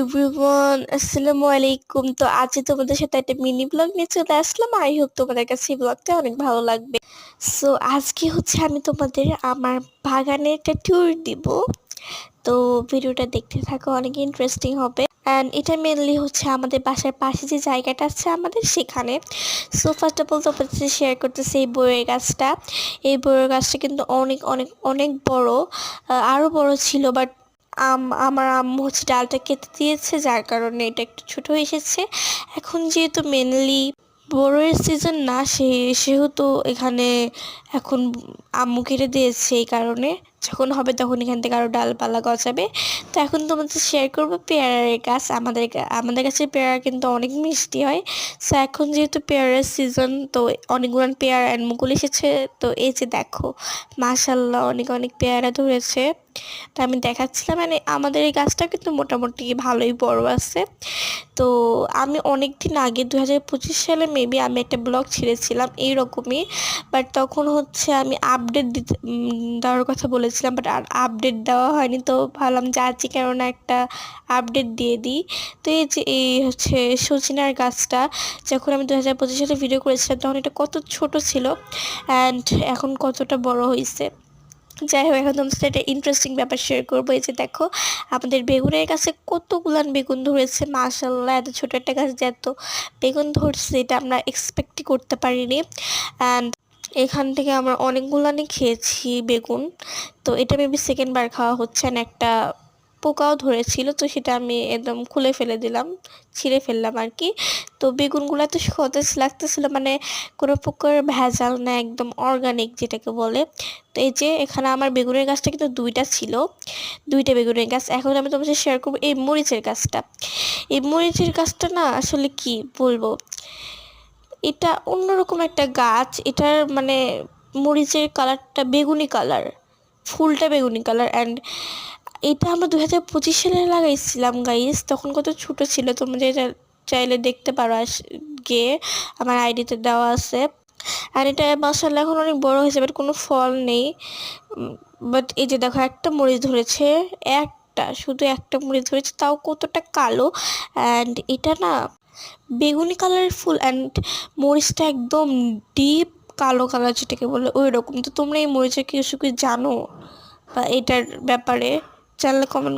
Everyone, আসসালামু আলাইকুম। তো আজ তোমাদের সাথে একটা মিনি ব্লগ নিয়ে চলে আসলাম। আই হোপ তোমাদের কাছে এই ব্লগটা অনেক ভালো লাগবে। সো আজকে হচ্ছে আমি তোমাদের আমার বাগানের একটা ট্যুর দিব। তো ভিডিওটা দেখতে থাকো, অনেক ইন্টারেস্টিং হবে। অ্যান্ড এটা মেনলি হচ্ছে আমাদের বাসার পাশে যে জায়গাটা আছে আমাদের সেখানে। সো ফার্স্ট অফ অল তোমাদের সাথে শেয়ার করতেছি এই বইয়ের গাছটা। এই বইয়ের গাছটা কিন্তু অনেক অনেক অনেক বড়, আরও বড় ছিল, বাট আমার আম্মু হচ্ছে ডালটা কেটে দিয়েছে, যার কারণে এটা একটু ছোট হয়ে এসেছে। এখন যেহেতু মেনলি বড়ের সিজন না, সেহেতু এখানে এখন আম্মু কেটে দিয়েছে, এই কারণে যখন হবে তখন এখান থেকে আরও ডালপালা গজাবে। তো এখন তোমাদের শেয়ার করবো পেয়ারার গাছ। আমাদের কাছে পেয়ারা কিন্তু অনেক মিষ্টি হয়। সো এখন যেহেতু পেয়ারার সিজন, তো অনেকগুলো পেয়ারা আর মুকুল এসেছে। তো এই যে দেখো, মাশাল্লাহ অনেক অনেক পেয়ারা ধরেছে। তো আমি দেখাচ্ছিলাম, মানে আমাদের এই গাছটা কিন্তু মোটামুটি ভালোই বড় আছে। তো আমি অনেক দিন আগে 2025 সালে মেবি আমি একটা ব্লগ ছেড়েছিলাম এইরকমই, বাট তখন হচ্ছে আমি আপডেট দেওয়ার কথা বলেছিলাম, বাট আর আপডেট দেওয়া হয়নি। তো ভাবলাম যে আজকে কেননা একটা আপডেট দিয়ে দিই। তো এই যে এই হচ্ছে সজনার গাছটা, যখন আমি 2025 সালে ভিডিও করেছিলাম তখন এটা কত ছোট ছিল, অ্যান্ড এখন কতটা বড় হয়েছে। যাই হোক, এখন তোমার সাথে একটা ইন্টারেস্টিং ব্যাপার শেয়ার করবো। এই যে দেখো, আমাদের বেগুনের গাছে কতগুলান বেগুন ধরেছে। মাশাল্লাহ, এত ছোট একটা গাছ যে এত বেগুন ধরছে এটা আমরা এক্সপেক্টই করতে পারিনি। অ্যান্ড এখান থেকে আমরা অনেকগুলানই খেয়েছি বেগুন। তো এটা মেবি সেকেন্ড বার খাওয়া হচ্ছে। না একটা পোকাও ধরেছিল, তো সেটা আমি একদম খুলে ফেলে দিলাম, ছিঁড়ে ফেললাম আর কি। তো বেগুনগুলো এত সতেজ লাগতেছিল, মানে কোনো প্রকার ভেজাল না, একদম অর্গানিক যেটাকে বলে। তো এই যে এখানে আমার বেগুনের গাছটা কিন্তু দুইটা ছিল, দুইটা বেগুনের গাছ। এখন আমি তোমার সাথে শেয়ার করবো এই মরিচের গাছটা। এই মরিচের গাছটা না আসলে কি বলবো, এটা অন্যরকম একটা গাছ। এটার মানে মরিচের কালারটা বেগুনি কালার, ফুলটা বেগুনি কালার। অ্যান্ড এটা আমরা 2025 সালে লাগাইছিলাম গাইস, তখন কত ছোট ছিল। তোমরা যেটা চাইলে দেখতে পারো, গিয়ে আমার আইডিতে দেওয়া আছে। আর এটা মাশাআল্লাহ এখন অনেক বড় হয়েছে, বাট কোনো ফল নেই। বাট এই যে দেখো, একটা মরিচ ধরেছে, একটা শুধু একটা মরিচ ধরেছে, তাও কতটা কালো। অ্যান্ড এটা না বেগুনি কালারের ফুল, অ্যান্ড মরিচটা একদম ডিপ কালো কালার যেটাকে বলে ওই রকম। তো তোমরা এই মরিচের কিছু কি জানো বা এটার ব্যাপারে? জানলে কমেন্ট